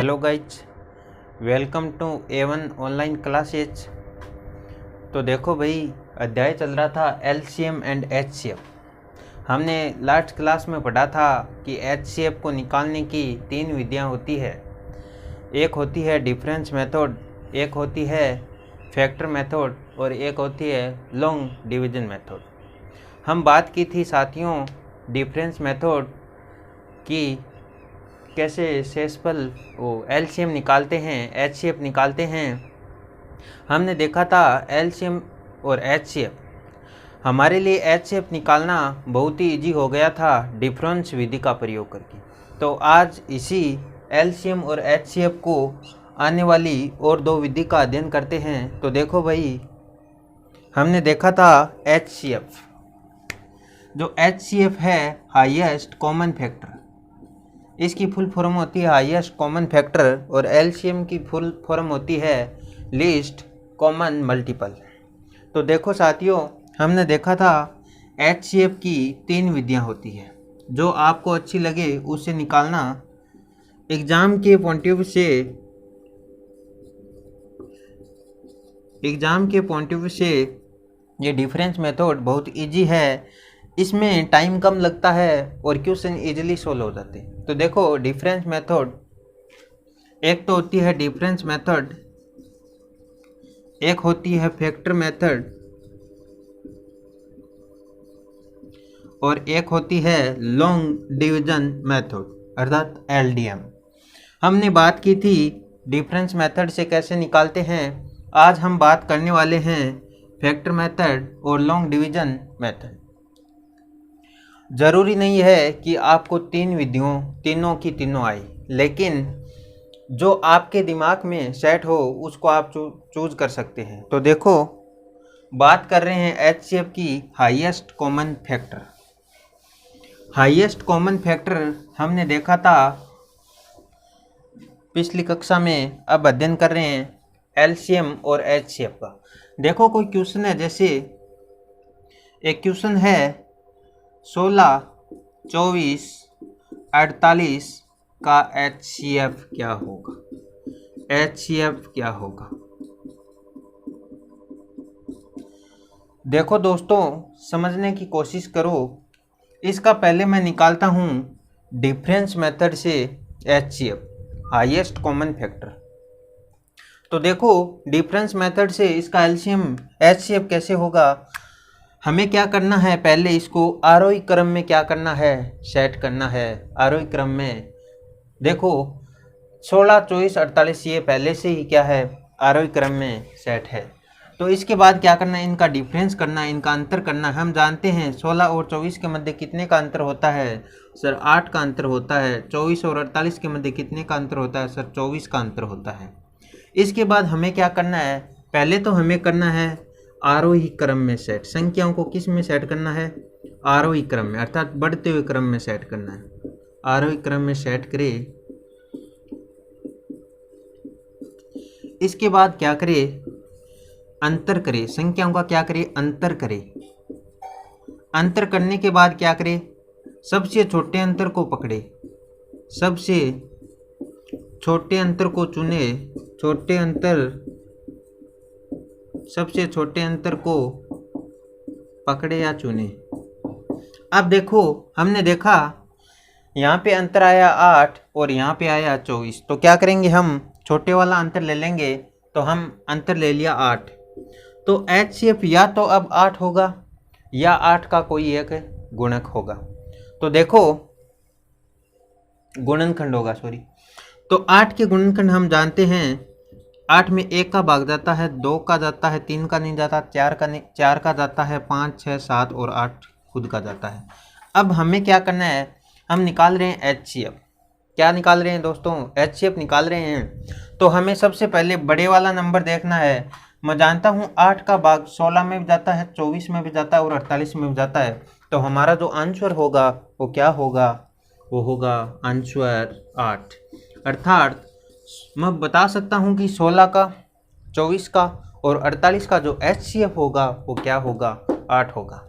Hello guys, welcome to A1 online classes. तो देखो भाई, अध्याय चल रहा था LCM एंड HCF। हमने लास्ट क्लास में पढ़ा था कि HCF को निकालने की 3 विधियां होती है। एक होती है डिफरेंस मेथड, एक होती है फैक्टर मेथड और एक होती है लॉन्ग डिवीजन मेथड। हम बात की थी साथियों डिफरेंस मेथड की, कैसे शेषफल वो LCM निकालते हैं, HCF निकालते हैं। हमने देखा था LCM और HCF। हमारे लिए HCF निकालना बहुत ही इजी हो गया था डिफरेंस विधि का प्रयोग करके। तो आज इसी LCM और HCF को आने वाली और 2 विधि का अध्ययन करते हैं। तो देखो भाई, हमने देखा था HCF। जो HCF है हाईएस्ट कॉमन फैक्टर, इसकी फुल फॉर्म होती है हाईएस्ट कॉमन फैक्टर, और LCM की फुल फॉर्म होती है लीस्ट कॉमन मल्टीपल। तो देखो साथियों, हमने देखा था HCF की 3 विधियां होती है। जो आपको अच्छी लगे उससे निकालना। एग्जाम के पॉइंट ऑफ व्यू से ये डिफरेंस मेथड बहुत इजी है। इसमें टाइम कम लगता है और क्वेश्चन इजीली सोल्व हो जाते हैं। तो देखो डिफरेंस मेथड, एक तो होती है डिफरेंस मेथड, एक होती है फैक्टर मेथड और एक होती है लॉन्ग डिवीजन मेथड अर्थात LDM। हमने बात की थी डिफरेंस मेथड से कैसे निकालते हैं। आज हम बात करने वाले हैं फैक्टर मेथड और लॉन्ग डिवीजन मेथड। ज़रूरी नहीं है कि आपको 3 विधियों तीनों की तीनों आए, लेकिन जो आपके दिमाग में सेट हो उसको आप चूज कर सकते हैं। तो देखो, बात कर रहे हैं HCF की highest common factor. Highest common factor हमने देखा था पिछली कक्षा में। अब अध्ययन कर रहे हैं LCM और HCF का। देखो कोई क्वेश्चन है, जैसे एक क्वेश्चन है 16, 24, 48 का HCF क्या होगा। HCF क्या होगा? देखो दोस्तों, समझने की कोशिश करो। इसका पहले मैं निकालता हूँ डिफरेंस मेथड से HCF हाईएस्ट कॉमन फैक्टर। तो देखो डिफरेंस मेथड से इसका LCM HCF कैसे होगा। हमें क्या करना है, पहले इसको आरोही क्रम में क्या करना है, सेट करना है। आरोही क्रम में देखो 16, 24, 48 ये पहले से ही क्या है, आरोही क्रम में सेट है। तो इसके बाद क्या करना है, इनका डिफरेंस करना है, इनका अंतर करना है। हम जानते हैं 16 और 24 के मध्य कितने का अंतर होता है सर, 8 का अंतर होता है। 24 और 48 के मध्य कितने का अंतर होता है सर, 24 का अंतर होता है। इसके बाद हमें क्या करना है, पहले तो हमें करना है आरोही क्रम में सेट। संख्याओं को किस में सेट करना है, आरोही क्रम में, अर्थात बढ़ते हुए क्रम में सेट करना है। आरोही क्रम में सेट करें। इसके बाद क्या करें, अंतर करें। संख्याओं का क्या करें, अंतर करें। अंतर करने के बाद क्या करें, सबसे छोटे अंतर को पकड़े, सबसे छोटे अंतर को चुने, सबसे छोटे अंतर को पकड़े या चुने। अब देखो, हमने देखा यहाँ पे अंतर आया 8 और यहाँ पे आया 24। तो क्या करेंगे, हम छोटे वाला अंतर ले लेंगे। तो हम अंतर ले लिया 8। तो HCF या तो अब 8 होगा या 8 का कोई एक गुणक होगा। तो देखो गुणनखंड होगा, सॉरी। तो 8 के गुणनखंड हम जानते हैं। 8 में 1 का भाग जाता है, 2 का जाता है, 3 का नहीं जाता, 4 का जाता है, 5, 6, 7 और 8 खुद का जाता है। अब हमें क्या करना है, हम निकाल रहे हैं HCF। क्या निकाल रहे हैं दोस्तों, HCF निकाल रहे हैं। तो हमें सबसे पहले बड़े वाला नंबर देखना है। मैं जानता हूँ 8 का भाग 16 में भी जाता है, 24 में भी जाता है और 48 में भी जाता है। तो हमारा जो आंसर होगा वो क्या होगा, वो होगा आंसर 8। अर्थात मैं बता सकता हूँ कि 16 का, 24 का और 48 का जो HCF होगा वो क्या होगा, 8 होगा।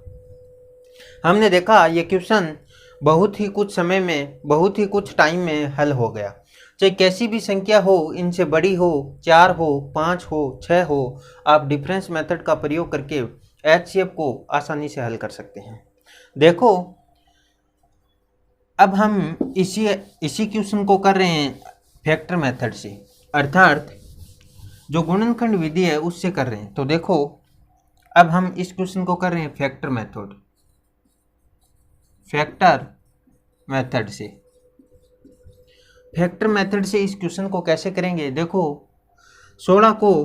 हमने देखा ये क्वेश्चन बहुत ही कुछ समय में, बहुत ही कुछ टाइम में हल हो गया। चाहे कैसी भी संख्या हो, इनसे बड़ी हो, 4 हो, 5 हो, 6 हो, आप डिफरेंस मेथड का प्रयोग करके एचसीएफ को आसानी से हल कर सकते हैं। देखो अब हम इसी क्वेश्चन को कर रहे हैं फैक्टर मेथड से, अर्थात जो गुणनखंड विधि है उससे कर रहे हैं। तो देखो अब हम इस क्वेश्चन को कर रहे हैं फैक्टर मेथड से। फैक्टर मेथड से इस क्वेश्चन को कैसे करेंगे, देखो 16 को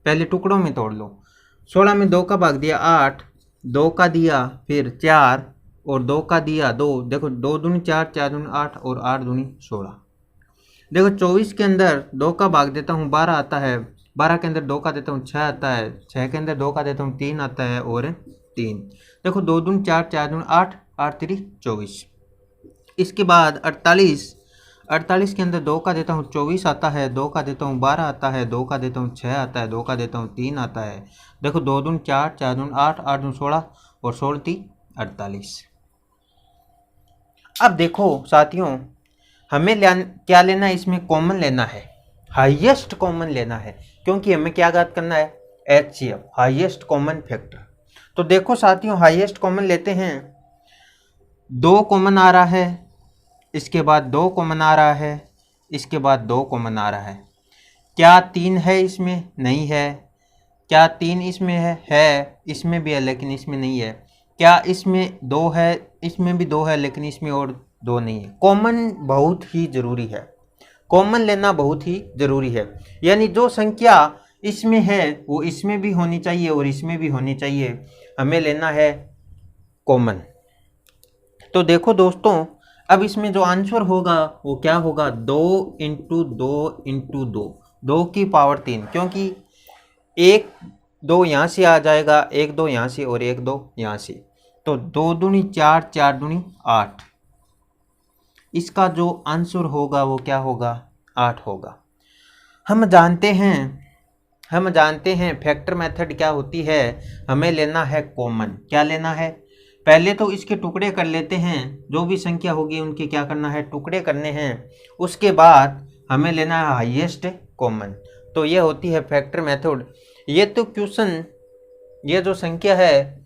पहले टुकड़ों में तोड़ लो। 16 में 2 का भाग दिया 8, 2 का दिया फिर 4 और 2 का दिया 2। देखो 2 दूनी 4, 4 दूनी 8 और 8 दूनी 16। देखो 24 के अंदर 2 का भाग देता हूँ 12 आता है, 12 के अंदर 2 का देता हूँ 6 आता है, 6 के अंदर 2 का देता हूँ 3 आता है और 3। देखो 2 दूनी 4, 4 दूनी 8, 8 3 24। इसके बाद 48 के अंदर 2 का देता हूँ 24 आता है, 2 का देता हूँ 12 आता है, 2 का देता हूँ 6 आता है, 2 का देता हूँ 3 आता है। देखो 2 दूनी 4, 4 दूनी 8, 8 दूनी 16 और 16 3 48। अब देखो साथियों हमें क्या लेना है, इसमें कॉमन लेना है, हाईएस्ट कॉमन लेना है, क्योंकि हमें क्या ज्ञात करना है, एचसीएफ हाईएस्ट कॉमन फैक्टर। तो देखो साथियों हाईएस्ट कॉमन लेते हैं, 2 कॉमन आ रहा है, इसके बाद 2 कॉमन आ रहा है, इसके बाद 2 कॉमन आ रहा है। क्या 3 है इसमें, नहीं है। क्या 3 इसमें है, इसमें भी है लेकिन इसमें नहीं है। क्या इसमें 2 है, इसमें भी 2 है लेकिन इसमें और 2 नहीं है। कॉमन बहुत ही जरूरी है, कॉमन लेना बहुत ही जरूरी है, यानी जो संख्या इसमें है वो इसमें भी होनी चाहिए और इसमें भी होनी चाहिए, हमें लेना है कॉमन। तो देखो दोस्तों अब इसमें जो आंसर होगा वो क्या होगा, 2 इंटू 2 इंटू 2, 2 की पावर 3, क्योंकि 1 2 यहाँ से आ जाएगा, 1 2 यहाँ से और 1 2 यहाँ से, तो 2 दूनी 4, 4 दूनी 8। इसका जो आंसर होगा वो क्या होगा, 8 होगा। हम जानते हैं फैक्टर मेथड क्या होती है, हमें लेना है कॉमन। क्या लेना है, पहले तो इसके टुकड़े कर लेते हैं, जो भी संख्या होगी उनके क्या करना है, टुकड़े करने हैं। उसके बाद हमें लेना है हाईएस्ट कॉमन, तो ये होती है फैक्टर मेथड। ये तो क्वेश्चन, ये जो संख्या है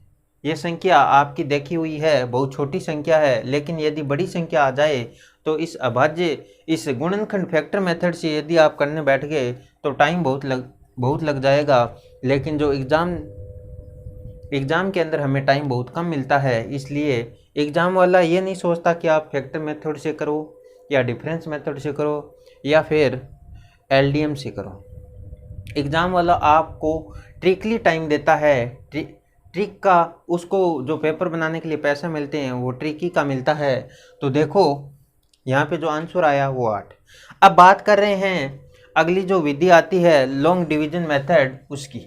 ये संख्या आपकी देखी हुई है, बहुत छोटी संख्या है, लेकिन यदि बड़ी संख्या आ जाए तो इस अभाज्य, इस गुणनखंड फैक्टर मेथड से यदि आप करने बैठ गए तो टाइम बहुत लग जाएगा। लेकिन जो एग्ज़ाम के अंदर हमें टाइम बहुत कम मिलता है, इसलिए एग्ज़ाम वाला ये नहीं सोचता कि आप फैक्टर मेथड से करो या डिफरेंस मेथड से करो या फिर एलडीएम से करो। एग्ज़ाम वाला आपको ट्रिकली टाइम देता है, ट्रिक का, उसको जो पेपर बनाने के लिए पैसे मिलते हैं वो ट्रिकी का मिलता है। तो देखो यहाँ पे जो आंसर आया वो 8। अब बात कर रहे हैं अगली जो विधि आती है लॉन्ग डिवीजन मेथड उसकी।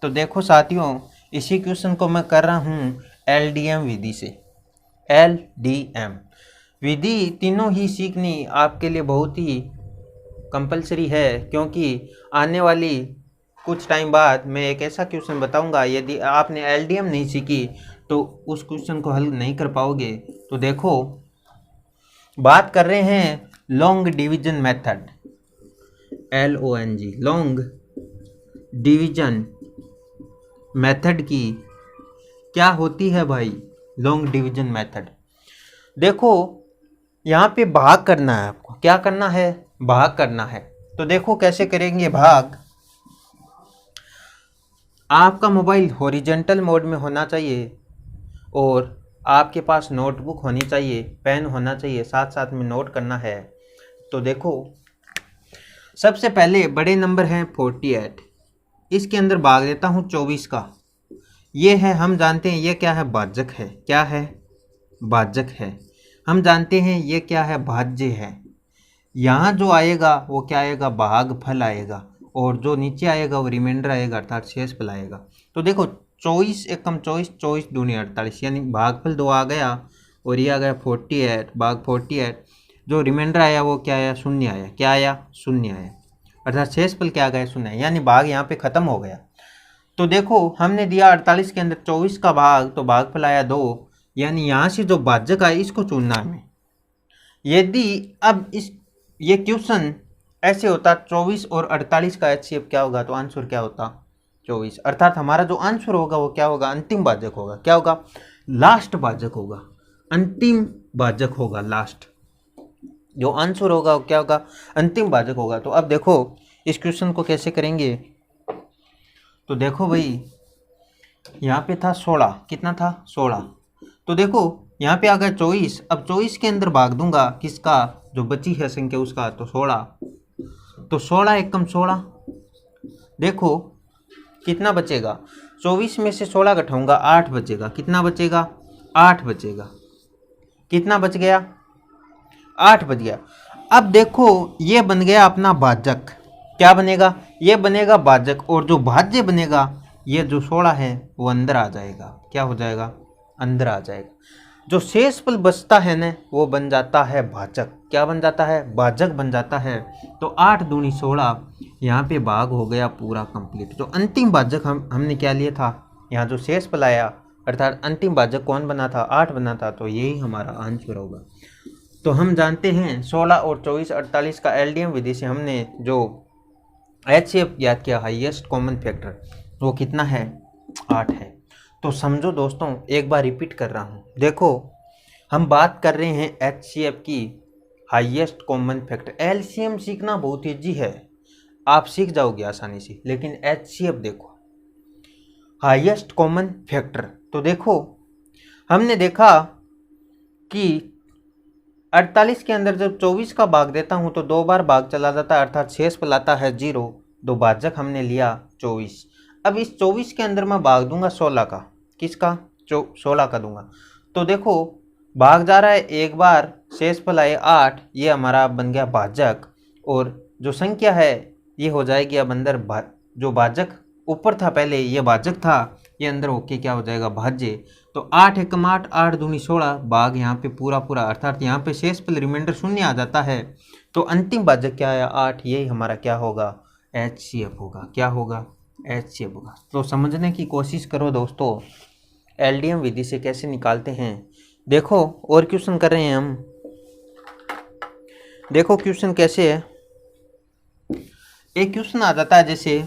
तो देखो साथियों इसी क्वेश्चन को मैं कर रहा हूँ एलडीएम विधि से। एलडीएम विधि तीनों ही सीखनी आपके लिए बहुत ही कंपलसरी है, क्योंकि आने वाली कुछ टाइम बाद मैं एक ऐसा क्वेश्चन बताऊंगा, यदि आपने एलडीएम नहीं सीखी तो उस क्वेश्चन को हल नहीं कर पाओगे। तो देखो बात कर रहे हैं long division method, LONG long division method की। क्या होती है भाई लॉन्ग डिवीजन मेथड, देखो यहाँ पे भाग करना है आपको। क्या करना है, भाग करना है। तो देखो कैसे करेंगे भाग। आपका मोबाइल हॉरिजॉन्टल मोड में होना चाहिए और आपके पास नोटबुक होनी चाहिए, पेन होना चाहिए, साथ साथ में नोट करना है। तो देखो सबसे पहले बड़े नंबर हैं 48, इसके अंदर भाग देता हूँ 24 का। ये है, हम जानते हैं ये क्या है, भाजक है। क्या है, भाजक है। हम जानते हैं ये क्या है, भाज्य है। यहाँ जो आएगा वो क्या आएगा, भागफल आएगा, और जो नीचे आएगा वो रिमाइंडर आएगा अर्थात शेषफल आएगा। तो देखो 24 एकम 24, 24 दूनी 48, यानी भागफल 2 आ गया और ये आ गया 48, भाग 48। जो रिमाइंडर आया वो क्या आया, शून्य आया। क्या आया, शून्य आया, अर्थात शेषफल क्या आ गया, शून्य, यानी भाग यहाँ पे खत्म हो गया। तो देखो हमने दिया 48 के अंदर 24 का भाग, तो भागफल आया 2, यानी यहाँ से जो भाजक आया इसको चुनना है हमें। यदि अब ये क्वेश्चन ऐसे होता 24 और 48 का HCF क्या होगा, तो आंसर क्या होता 24, अर्थात हमारा जो आंसर होगा वो क्या होगा, अंतिम भाजक होगा। क्या होगा, लास्ट भाजक होगा, अंतिम भाजक होगा। लास्ट जो आंसर होगा वो क्या होगा, अंतिम भाजक होगा। तो अब देखो इस क्वेश्चन को कैसे करेंगे। तो देखो भाई यहाँ पे था 16, कितना था 16, तो देखो यहाँ पे आ गया 24। अब 24 के अंदर भाग दूंगा किसका, जो बची है संख्या उसका, तो 16। तो 16 एकम 16, देखो कितना बचेगा, 24 में से 16 घटाऊंगा 8 बचेगा। कितना बचेगा, 8 बचेगा। कितना बच गया, 8 बच गया। अब देखो ये बन गया अपना भाजक। क्या बनेगा, ये बनेगा भाजक, और जो भाज्य बनेगा ये जो 16 है वो अंदर आ जाएगा। क्या हो जाएगा, अंदर आ जाएगा। जो शेषफल बचता है ना वो बन जाता है भाजक। क्या बन जाता है, भाजक बन जाता है। तो 8 दूनी 16, यहाँ पे भाग हो गया पूरा कंप्लीट। जो अंतिम भाजक हमने क्या लिया था, यहाँ जो शेषफल आया अर्थात अंतिम भाजक कौन बना था, 8 बना था। तो यही हमारा आंसर होगा। तो हम जानते हैं 16 और 24 48 का LDM विधि से हमने जो HCF याद किया, हाईएस्ट कॉमन फैक्टर, वो कितना है, 8 है। तो समझो दोस्तों, एक बार रिपीट कर रहा हूँ। देखो हम बात कर रहे हैं HCF की, हाईएस्ट कॉमन फैक्टर। LCM सीखना बहुत ईजी है, आप सीख जाओगे आसानी से, लेकिन HCF देखो हाईएस्ट कॉमन फैक्टर। तो देखो हमने देखा कि 48 के अंदर जब 24 का भाग देता हूँ तो 2 बार भाग चला जाता है, अर्थात शेषफल आता है 0। दो भाजक हमने लिया 24। अब इस 24 के अंदर मैं भाग दूंगा 16 का, किसका, 16 का दूंगा। तो देखो भाग जा रहा है एक बार, शेषफल आए 8, ये हमारा बन गया भाजक। और जो संख्या है ये हो जाएगी अब अंदर जो भाजक ऊपर था पहले ये भाजक था, ये अंदर होके क्या हो जाएगा, भाज्य। तो 8 एकम 8, 8 दूनी 16, भाग यहाँ पे पूरा पूरा, अर्थात यहाँ पे शेषफल रिमाइंडर शून्य आ जाता है। तो अंतिम भाजक क्या आया, 8, यही हमारा क्या होगा, HCF होगा। क्या होगा, HCF होगा। तो समझने की कोशिश करो दोस्तों, LDM विधि से कैसे निकालते हैं। देखो और क्वेश्चन कर रहे हैं हम। देखो क्वेश्चन कैसे है, एक क्वेश्चन आ जाता है जैसे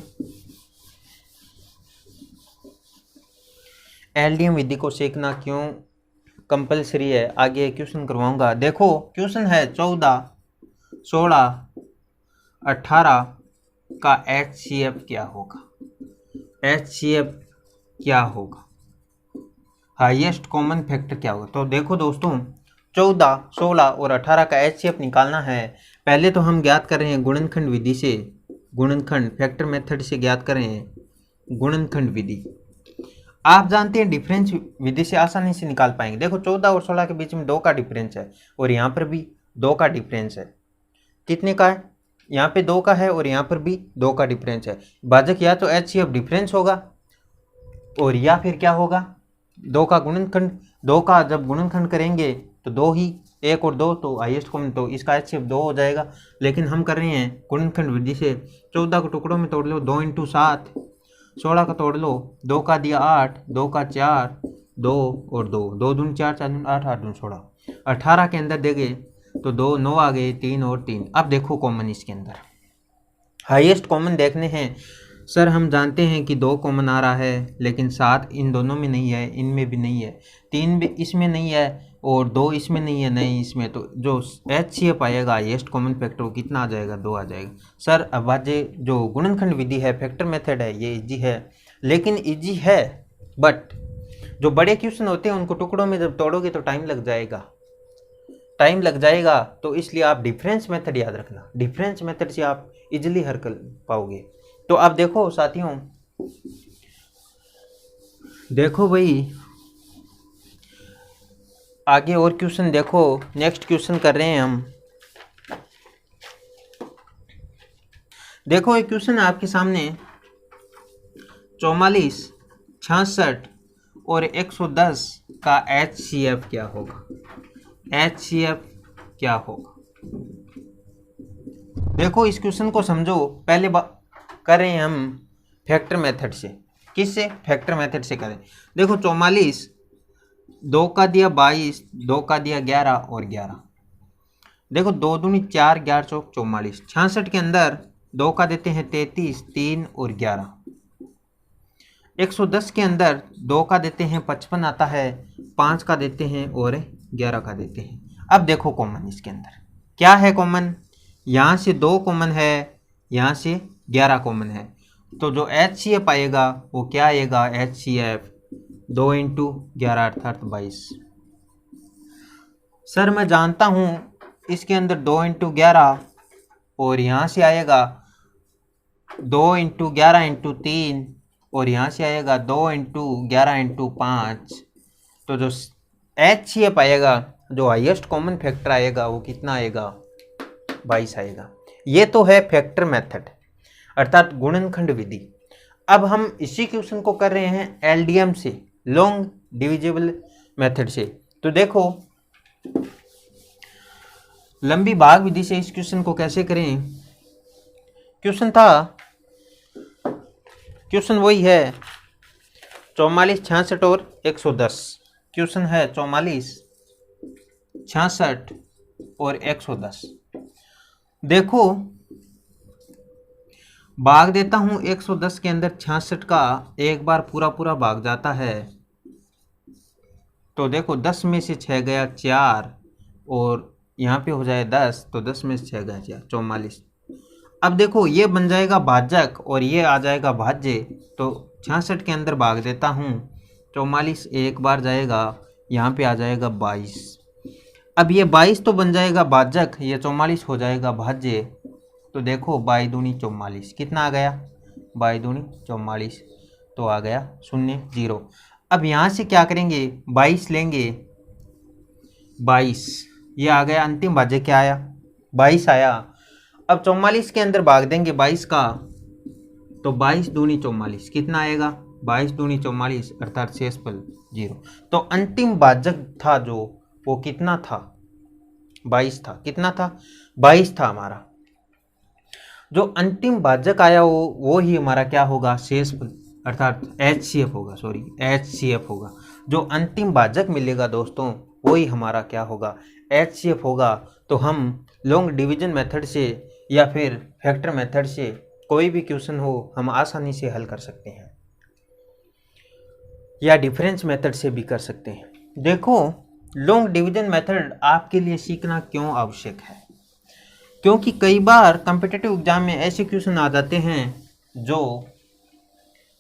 LDM विधि को सीखना क्यों कंपलसरी है, आगे क्वेश्चन करवाऊंगा। देखो क्वेश्चन है 14, 16, 18 का HCF क्या होगा, HCF क्या होगा, हाईएस्ट कॉमन फैक्टर क्या होगा। तो देखो दोस्तों 14, 16 और 18 का HCF निकालना है। पहले तो हम ज्ञात कर रहे हैं गुणनखंड विधि से, गुणनखंड फैक्टर मेथड से ज्ञात कर रहे हैं गुणनखंड विधि। आप जानते हैं डिफरेंस विधि से आसानी से निकाल पाएंगे। देखो 14 और 16 के बीच में 2 का डिफरेंस है, और यहाँ पर भी 2 का डिफरेंस है। कितने का है, यहाँ पे 2 का है और यहाँ पर भी 2 का डिफरेंस है। भाजक या तो HCF डिफरेंस होगा, और या फिर क्या होगा, 2 का गुणनखंड। 2 का जब गुणनखंड करेंगे तो 2 ही, 1 और 2 तो हाईएस्ट कॉमन, तो इसका HCF 2 हो जाएगा। लेकिन हम कर रहे हैं गुणनखंड विधि से। 14 को टुकड़ों में तोड़ लो, 2 × 7, 16 का तोड़ लो, 2 का दिया 8, 2 का 4, 2 और 2, 2 दूनी 4, 4 दूनी 8, 8 दूनी 16। 18 के अंदर देंगे तो 2, 9 आ गए, 3 और 3। अब देखो कॉमन इसके अंदर, हाईएस्ट कॉमन देखने हैं। सर हम जानते हैं कि 2 कॉमन आ रहा है, लेकिन 7 इन दोनों में नहीं है, इनमें भी नहीं है, 3 भी इसमें नहीं है, और 2 इसमें नहीं है, नहीं इसमें। तो जो HCF आएगा हाईएस्ट कॉमन फैक्टर वो कितना आ जाएगा, 2 आ जाएगा। सर अभाज्य जो गुणनखंड विधि है, फैक्टर मेथड है, ये इजी है। लेकिन इजी है बट जो बड़े क्वेश्चन होते हैं उनको टुकड़ों में जब तोड़ोगे तो टाइम लग जाएगा, टाइम लग जाएगा। तो इसलिए आप डिफरेंस मेथड याद रखना, डिफरेंस मेथड से आप इजीली हल कर पाओगे। तो अब देखो साथियों, देखो भाई आगे और क्वेश्चन देखो, नेक्स्ट क्वेश्चन कर रहे हैं हम। देखो एक क्वेश्चन है आपके सामने, 44, 66 और 110 का HCF क्या होगा, HCF क्या होगा। देखो इस क्वेश्चन को समझो, पहले कर रहे हैं हम फैक्टर मेथड से। किससे, फैक्टर मेथड से करें। देखो 44, 2 का दिया 22, 2 का दिया 11 और 11। देखो 2 दूनी 4, 11 चौक 44। 66 के अंदर 2 का देते हैं 33, 3 और 11। 110 के अंदर 2 का देते हैं 55 आता है, 5 का देते हैं और 11 का देते हैं। अब देखो कॉमन इसके अंदर क्या है कॉमन, यहाँ से 2 कॉमन है, यहाँ से 11 कॉमन है, तो जो HCF आएगा वो क्या आएगा, HCF 2 इंटू 11 अर्थात 22। सर मैं जानता हूँ इसके अंदर 2 इंटू 11 और यहाँ से आएगा 2 इंटू 11 इंटू 3 और यहाँ से आएगा 2 इंटू 11 इंटू 5। तो जो HCF आएगा, जो हाईएस्ट कॉमन फैक्टर आएगा वो कितना आएगा, 22 आएगा। ये तो है फैक्टर मेथड अर्थात गुणनखंड विधि। अब हम इसी क्वेश्चन को कर रहे हैं LDM से, लॉन्ग डिविजिबल मेथड से। तो देखो लंबी भाग विधि से इस क्वेश्चन को कैसे करें। क्वेश्चन वही है 44, 66 और 110। क्वेश्चन है 44, 66 और 110। देखो भाग देता हूं 110 के अंदर 66 का एक बार पूरा भाग जाता है, तो देखो 10 में से 6 गया 4 और यहाँ पे हो जाए 10, तो 10 में से 6 गया 4, 44। अब देखो ये बन जाएगा भाजक और ये आ जाएगा भाज्य, तो 66 के अंदर भाग देता हूँ 44 एक बार जाएगा, यहाँ पे आ जाएगा 22। अब ये 22 तो बन जाएगा भाजक, ये 44 हो जाएगा भाज्य। तो देखो 22 दूनी 44 कितना आ गया, 22 दूनी 44 तो आ गया 0, 0। अब यहाँ से क्या करेंगे, 22 लेंगे, 22 ये आ गया, अंतिम भाज्य क्या आया, 22 आया। अब 44 के अंदर भाग देंगे 22 का, तो 22 दूनी 44 कितना आएगा, 22 दूनी 44 अर्थात शेषफल 0। तो अंतिम भाजक था जो वो कितना था, 22 था। कितना था, 22 था हमारा। जो अंतिम भाजक आया वो ही हमारा क्या होगा, शेषफल अर्थात HCF होगा, HCF होगा। जो अंतिम भाजक मिलेगा दोस्तों वही हमारा क्या होगा, HCF होगा। तो हम लॉन्ग डिवीजन मेथड से या फिर फैक्टर मेथड से कोई भी क्वेश्चन हो हम आसानी से हल कर सकते हैं, या डिफरेंस मेथड से भी कर सकते हैं। देखो लॉन्ग डिवीजन मेथड आपके लिए सीखना क्यों आवश्यक है, क्योंकि कई बार कॉम्पिटिटिव एग्जाम में ऐसे क्वेश्चन आ जाते हैं जो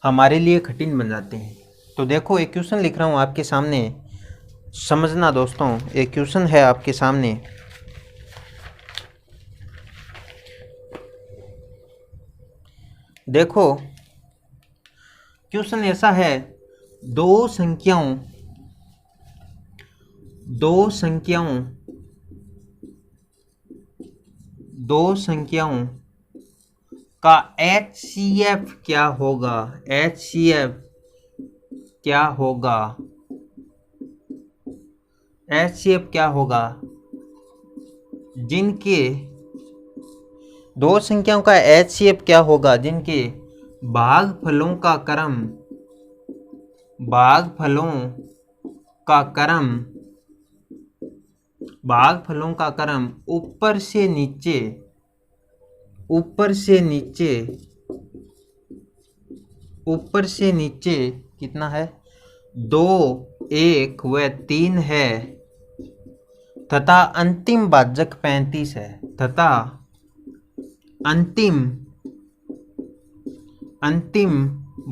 हमारे लिए कठिन बन जाते हैं। तो देखो एक क्वेश्चन लिख रहा हूँ आपके सामने, समझना दोस्तों। एक क्वेश्चन है आपके सामने, देखो क्वेश्चन ऐसा है, दो संख्याओं का HCF क्या होगा, HCF क्या होगा, HCF क्या होगा, जिनके दो संख्याओं का HCF क्या होगा जिनके भागफलों का क्रम ऊपर से नीचे कितना है, 2, 1 व 3 है तथा अंतिम भाजक 35 है, तथा अंतिम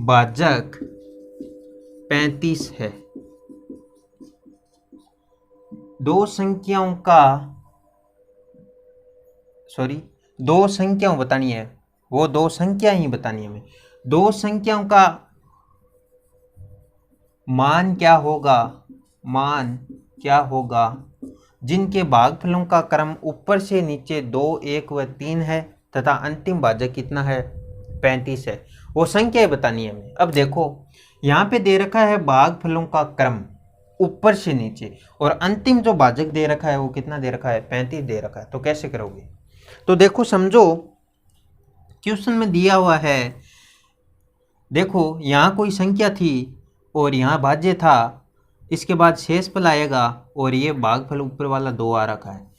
भाजक 35 है। दो संख्याओं बतानी है, वो दो संख्या ही बतानी है हमें। दो संख्याओं का मान क्या होगा जिनके भागफलों का क्रम ऊपर से नीचे 2, 1 व 3 है तथा अंतिम भाजक कितना है, 35 है। वो संख्या बतानी है हमें। अब देखो यहाँ पे दे रखा है भागफलों का क्रम ऊपर से नीचे, और अंतिम जो भाजक दे रखा है वो कितना दे रखा है, 35 दे रखा है। तो कैसे करोगे, तो देखो समझो, क्वेश्चन में दिया हुआ है, देखो यहाँ कोई संख्या थी और यहाँ भाज्य था, इसके बाद शेषफल आएगा और ये भागफल ऊपर वाला 2 आ रखा है।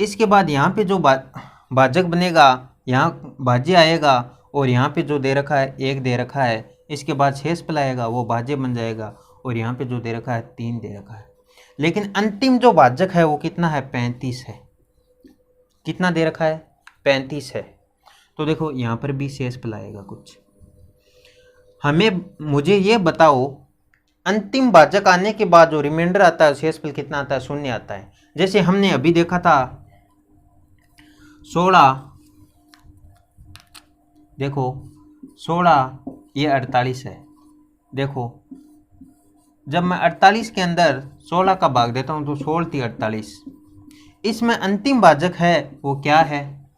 इसके बाद यहाँ पे जो भाजक बनेगा, यहाँ भाज्य आएगा, और यहाँ पे जो दे रखा है 1 दे रखा है, इसके बाद शेषफल आएगा, वो भाज्य बन जाएगा, और यहाँ पे जो दे रखा है 3 दे रखा है। लेकिन अंतिम जो भाजक है वो कितना है? 35 है। कितना दे रखा है? 35 है। तो देखो यहाँ पर भी शेषफल आएगा कुछ। मुझे ये बताओ, अंतिम भाजक आने के बाद जो रिमाइंडर आता है शेषफल कितना आता है? 0 आता है। जैसे हमने अभी देखा था 16, देखो 16 ये 48 है। देखो जब मैं 48 के अंदर 16 का भाग देता हूँ तो 16 थी 48। इसमें अंतिम भाजक है वो क्या है?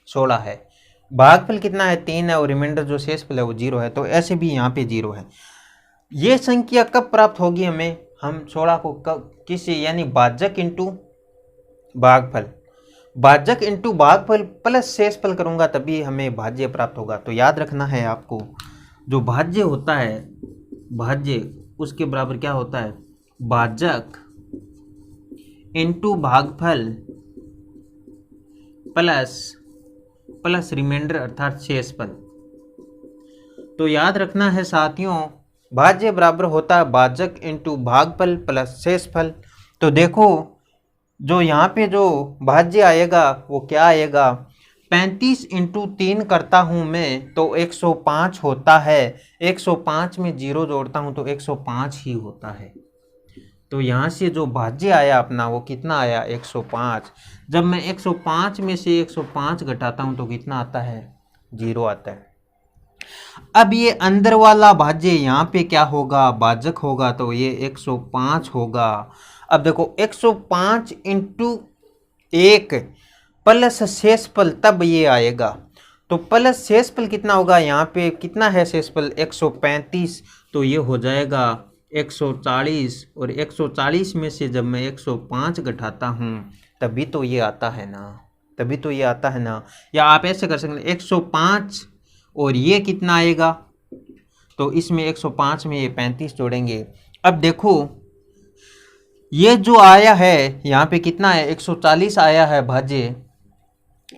16 है। भागफल कितना है? 3 है, और रिमाइंडर जो शेषफल है वो 0 है। तो ऐसे भी यहाँ पे 0 है। ये संख्या कब प्राप्त होगी हमें? हम 16 को किसी यानी भाजक इंटू भागफल, भाजक इंटू भागफल प्लस शेषफल करूंगा तभी हमें भाज्य प्राप्त होगा। तो याद रखना है आपको, जो भाज्य होता है, भाज्य उसके बराबर क्या होता है? भाजक इंटू भागफल प्लस रिमाइंडर अर्थात शेषफल। तो याद रखना है साथियों, भाज्य बराबर होता है भाजक इंटू भागफल प्लस शेषफल। तो देखो जो यहाँ पे जो भाज्य आएगा वो क्या आएगा? 35 इंटू 3 करता हूँ मैं तो 105 होता है। 105 में 0 जोड़ता हूँ तो 105 ही होता है। तो यहाँ से जो भाज्य आया अपना वो कितना आया? 105। जब मैं 105 में से 105 घटाता हूँ तो कितना आता है? 0 आता है। अब ये अंदर वाला भाज्य यहाँ पे क्या होगा? भाजक होगा, तो ये 105 होगा। अब देखो 105 इंटू 1 प्लस शेषफल तब ये आएगा। तो प्लस शेषफल कितना होगा? यहाँ पे कितना है शेषफल? 135। तो ये हो जाएगा 140, और 140 में से जब मैं 105 घटाता हूँ तभी तो ये आता है ना, तभी तो ये आता है ना। या आप ऐसे कर सकते हैं 105 और ये कितना आएगा? तो इसमें 105 में ये 35 जोड़ेंगे। अब देखो ये जो आया है यहाँ पे कितना है? 140 आया है भाज्य,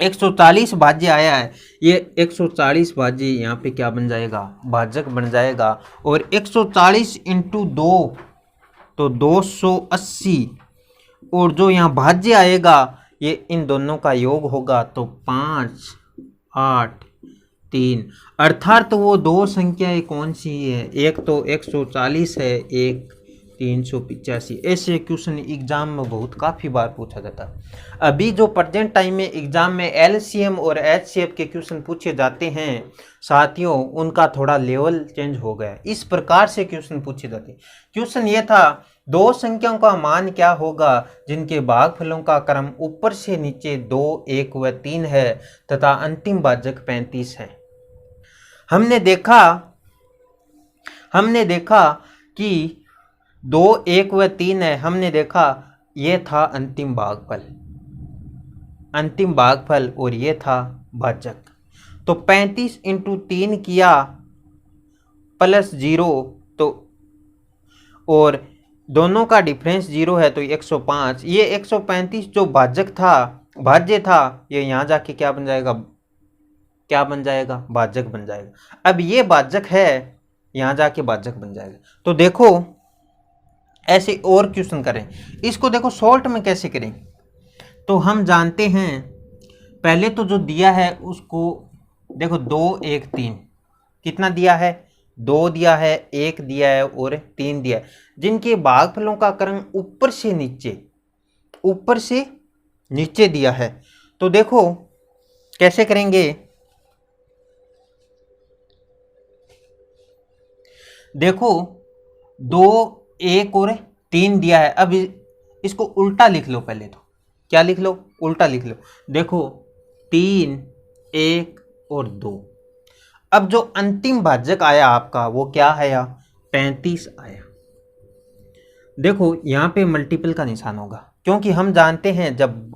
140 भाज्य आया है। ये 140 भाज्य यहाँ पे क्या बन जाएगा? भाजक बन जाएगा। और 140 इंटू 2 तो 280, और जो यहाँ भाज्य आएगा ये इन दोनों का योग होगा तो 5, 8, 3, अर्थात तो वो दो संख्याएं कौन सी है? एक तो 140 है, एक 385। ऐसे क्वेश्चन एग्जाम में बहुत काफ़ी बार पूछा जाता है। अभी जो प्रेजेंट टाइम में एग्जाम में एलसीएम और एचसीएफ के क्वेश्चन पूछे जाते हैं साथियों, उनका थोड़ा लेवल चेंज हो गया। इस प्रकार से क्वेश्चन पूछे जाते हैं। क्वेश्चन ये था, दो संख्याओं का मान क्या होगा जिनके भागफलों का क्रम ऊपर से नीचे 2, 1 व 3 है तथा अंतिम भाजक 35 है। हमने देखा कि 2, 1 व 3 है। हमने देखा ये था अंतिम भागफल और ये था भाजक। तो 35 इंटू 3 किया प्लस 0, तो और दोनों का डिफरेंस 0 है तो 105। ये 135 जो भाज्य था ये यहाँ जाके क्या बन जाएगा? भाजक बन जाएगा। अब ये भाजक है, यहाँ जाके भाजक बन जाएगा। तो देखो ऐसे और क्वेश्चन करें। इसको देखो शॉर्ट में कैसे करें। तो हम जानते हैं, पहले तो जो दिया है उसको देखो 2, 1, 3 कितना दिया है? 2 दिया है, 1 दिया है और 3 दिया है, जिनके भागफलों का क्रम ऊपर से नीचे दिया है। तो देखो कैसे करेंगे। देखो 2, 1 और 3 दिया है। अब इसको उल्टा लिख लो। पहले तो क्या लिख लो? उल्टा लिख लो। देखो 3, 1 और 2। अब जो अंतिम भाजक आया आपका वो क्या आया? 35 आया। देखो यहाँ पे मल्टीपल का निशान होगा, क्योंकि हम जानते हैं जब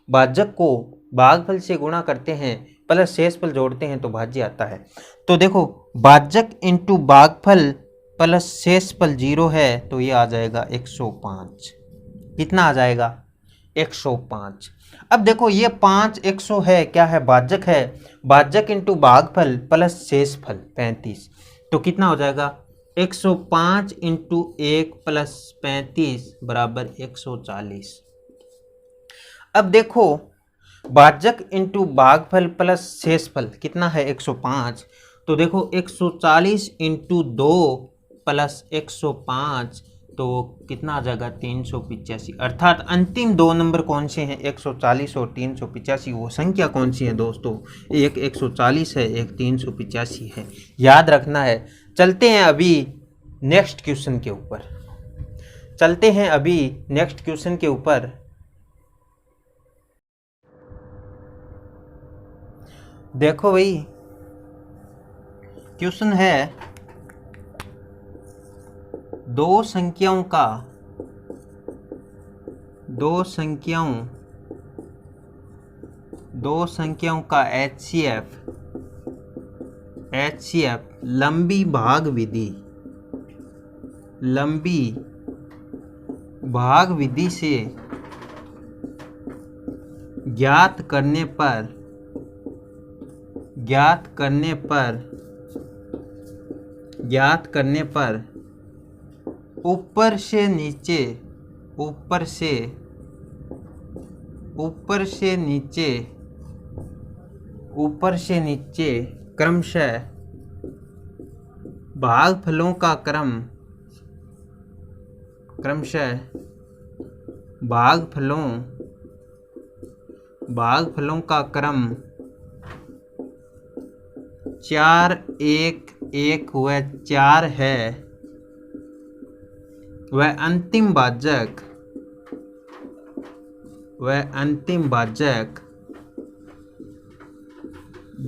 भाजक को भागफल से गुणा करते हैं प्लस शेषफल जोड़ते हैं तो भाज्य आता है। तो देखो भाजक इंटू भागफल प्लस शेषफल 0 है तो ये आ जाएगा 105। कितना आ जाएगा? 105। अब देखो ये 5 100 है, क्या है, भाजक है। भाजक इंटू भागफल प्लस शेषफल 35, तो कितना हो जाएगा 105 इंटू 1 प्लस 35 बराबर 140। अब देखो भाजक इंटू भागफल प्लस शेषफल कितना है 105, तो देखो 140 इंटू 2 प्लस 105, तो कितना आ जाएगा 385। अर्थात अंतिम दो नंबर कौन से हैं, 140 और 385। वो संख्या कौन सी है दोस्तों, एक 140 है, एक 385 है, याद रखना है। चलते हैं अभी नेक्स्ट क्वेश्चन के ऊपर, चलते हैं अभी नेक्स्ट क्वेश्चन के ऊपर। देखो भाई क्वेश्चन है दो संख्याओं का HCF लंबी भाग विधि से ज्ञात करने पर ऊपर से नीचे क्रमशः भागफलों का क्रम 4 1 1 व 4 है, वह अंतिम भाजक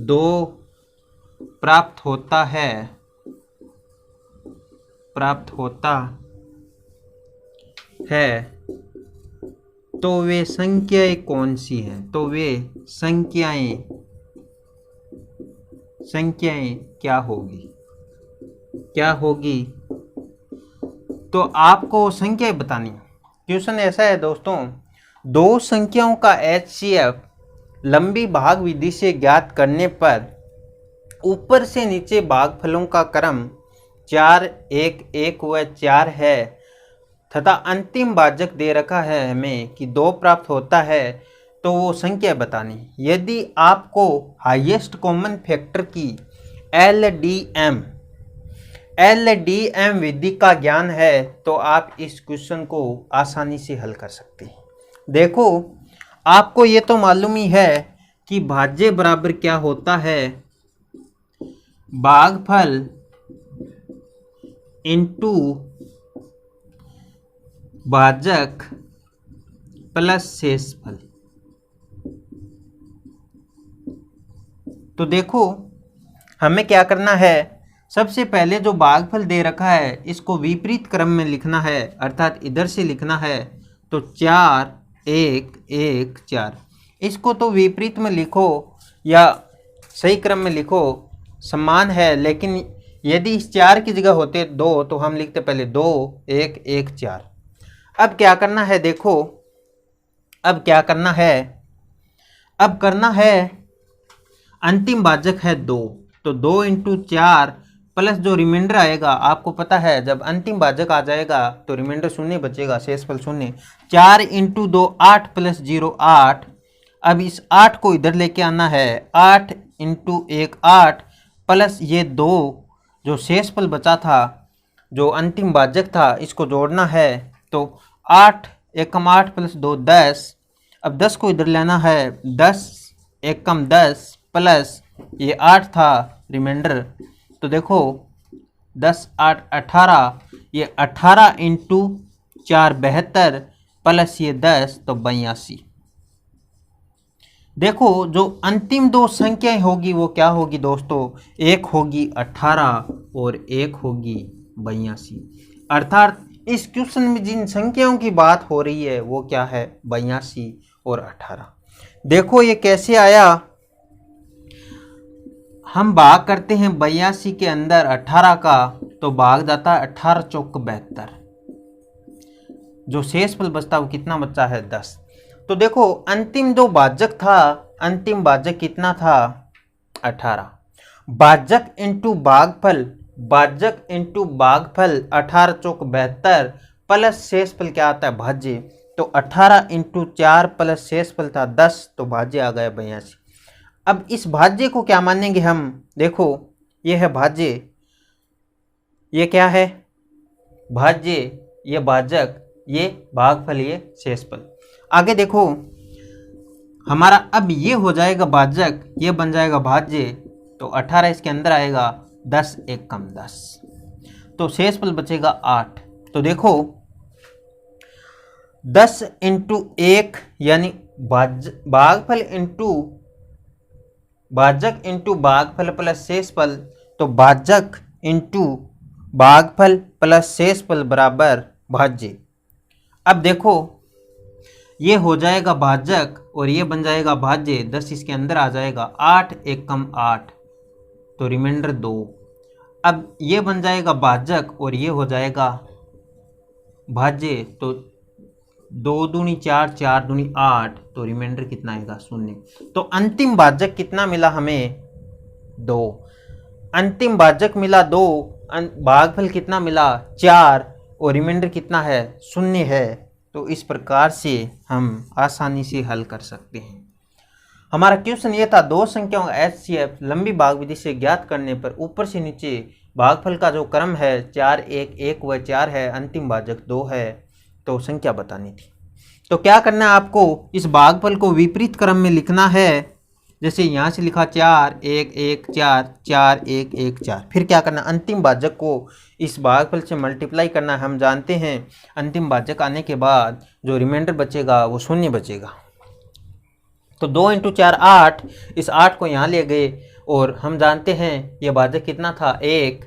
2 प्राप्त होता है, तो वे संख्याएं कौन सी हैं, तो वे संख्याएं क्या होगी, तो आपको संख्याएं बतानी। क्वेश्चन ऐसा है दोस्तों, दो संख्याओं का HCF लंबी भाग विधि से ज्ञात करने पर ऊपर से नीचे भागफलों का क्रम 4 1 1 व 4 है तथा अंतिम भाजक दे रखा है हमें कि 2 प्राप्त होता है, तो वो संख्या बतानी। यदि आपको हाईएस्ट कॉमन फैक्टर की LDM विधि का ज्ञान है तो आप इस क्वेश्चन को आसानी से हल कर सकते हैं। देखो आपको ये तो मालूम ही है कि भाज्य बराबर क्या होता है, भागफल इंटू भाजक प्लस शेषफल। तो देखो हमें क्या करना है, सबसे पहले जो भागफल दे रखा है इसको विपरीत क्रम में लिखना है, अर्थात इधर से लिखना है। तो 4 1 1 4, इसको तो विपरीत में लिखो या सही क्रम में लिखो, समान है। लेकिन यदि इस 4 की जगह होते 2 तो हम लिखते पहले 2 1 1 4। अब क्या करना है, देखो अब क्या करना है, अब करना है अंतिम भाजक है 2, तो 2 इंटू 4 प्लस जो रिमाइंडर आएगा, आपको पता है जब अंतिम भाजक आ जाएगा तो रिमाइंडर शून्य बचेगा, शेषफल शून्य। 4 इंटू 2 8 प्लस 0 8। अब इस 8 को इधर लेके आना है, 8 इंटू 1 8 प्लस ये 2 जो शेषफल बचा था, जो अंतिम भाजक था, इसको जोड़ना है। तो 8 एकम 8 प्लस 2 10। अब 10 को इधर लेना है, 10 एकम 10 प्लस ये 8 था रिमाइंडर। तो देखो 10 8 18, ये 18 इंटू 4 72 प्लस ये 10 तो 82। देखो जो अंतिम दो संख्याएं होगी वो क्या होगी दोस्तों, एक होगी 18 और एक होगी 82। अर्थात इस क्वेश्चन में जिन संख्याओं की बात हो रही है वो क्या है, 82 और 18। देखो ये कैसे आया, हम भाग करते हैं 82 के अंदर 18 का, तो भाग जाता है 18 चौक 72, जो शेषफल बचता है वो कितना बचा है 10। तो देखो अंतिम जो भाजक था, अंतिम भाजक कितना था 18। भाजक इंटू भागफल, भाजक इंटू भागफल 18 चौक 72 प्लस शेषफल क्या आता है भाज्य। तो 18 इंटू 4 प्लस शेषफल था 10, तो भाज्य आ गया 82। अब इस भाज्य को क्या मानेंगे हम, देखो ये है भाज्य, ये क्या है भाज्य, ये भाजक, ये भागफल, ये शेषफल। आगे देखो हमारा अब ये हो जाएगा भाजक, ये बन जाएगा भाज्य, तो 18 इसके अंदर आएगा, 10 एक कम 10, तो शेषफल बचेगा 8। तो देखो 10 इंटू 1 यानी भागफल इंटू भाजक इंटू भागफल प्लस शेषफल, तो भाजक इंटू भागफल प्लस शेषफल बराबर भाज्य। अब देखो ये हो जाएगा भाजक और ये बन जाएगा भाज्य, 10 इसके अंदर आ जाएगा, 8 एक कम 8, तो रिमाइंडर 2। अब ये बन जाएगा भाजक और ये हो जाएगा भाज्य, तो 2 दूनी 4, 4 दूनी 8, तो रिमाइंडर कितना आएगा 0। तो अंतिम भाजक कितना मिला हमें 2, अंतिम भाजक मिला 2, भागफल कितना मिला 4 और रिमाइंडर कितना है 0 है। तो इस प्रकार से हम आसानी से हल कर सकते हैं। हमारा क्वेश्चन ये था, दो संख्याओं का HCF लंबी भाग विधि से ज्ञात करने पर ऊपर से नीचे भागफल का जो क्रम है 4 1 1 व 4 है, अंतिम भाजक 2 है, तो संख्या बतानी थी। तो क्या करना है आपको, इस भागफल को विपरीत क्रम में लिखना है। जैसे यहाँ से लिखा 4 1 1 4 4 1 1 4, फिर क्या करना, अंतिम भाजक को इस भागफल से मल्टीप्लाई करना है। हम जानते हैं अंतिम भाजक आने के बाद जो रिमाइंडर बचेगा वो 0 बचेगा। तो 2 इंटू 4 8, इस 8 को यहाँ ले गए और हम जानते हैं ये भाजक कितना था 1,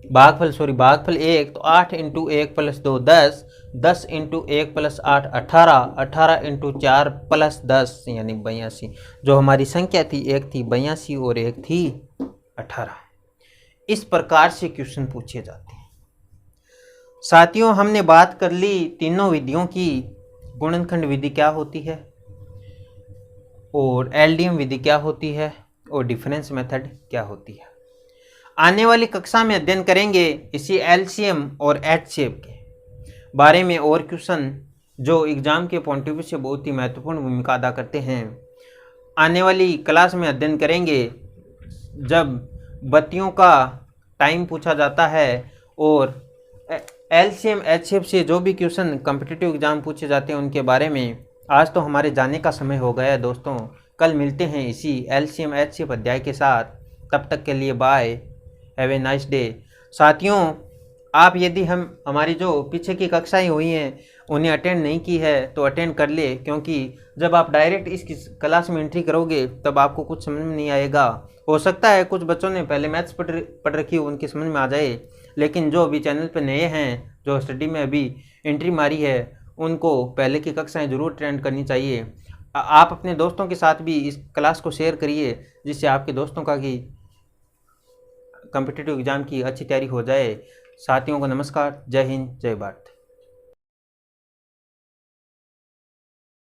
भागफल 1, तो 8 into 1 plus 2 10, 10 into 1 plus 8 18, 18 into 4 plus 10 यानी 82। जो हमारी संख्या थी, एक थी 82 और एक थी 18। इस प्रकार से क्वेश्चन पूछे जाते हैं। साथियों हमने बात कर ली तीनों विधियों की, गुणनखंड विधि क्या होती है और एलडीएम विधि क्या होती है और डिफरेंस मेथड क्या होती है। आने वाली कक्षा में अध्ययन करेंगे इसी एलसीएम और एचसीएफ के बारे में और क्वेश्चन जो एग्जाम के पॉइंट ऑफ व्यू से बहुत ही महत्वपूर्ण भूमिका अदा करते हैं। आने वाली क्लास में अध्ययन करेंगे जब बत्तियों का टाइम पूछा जाता है और एलसीएम एचसीएफ से जो भी क्वेश्चन कॉम्पिटिटिव एग्जाम पूछे जाते हैं उनके बारे में। आज तो हमारे जाने का समय हो गया है दोस्तों, कल मिलते हैं इसी एलसीएम एचसीएफ अध्याय के साथ। तब तक के लिए bye, have a nice day. साथियों आप यदि हमारी जो पीछे की कक्षाएं हुई हैं उन्हें अटेंड नहीं की है तो अटेंड कर ले, क्योंकि जब आप डायरेक्ट इस क्लास में एंट्री करोगे तब आपको कुछ समझ में नहीं आएगा। हो सकता है कुछ बच्चों ने पहले मैथ्स पढ़ रखी हो, उनकी समझ में आ जाए, लेकिन जो अभी चैनल पर नए हैं, जो स्टडी में अभी एंट्री मारी है, उनको पहले की कक्षाएं ज़रूर अटेंड करनी चाहिए। आप अपने दोस्तों के साथ भी इस क्लास को शेयर करिए, जिससे आपके दोस्तों का की कॉम्पिटिटिव एग्ज़ाम की अच्छी तैयारी हो जाए। साथियों को नमस्कार, जय हिंद, जय भारत।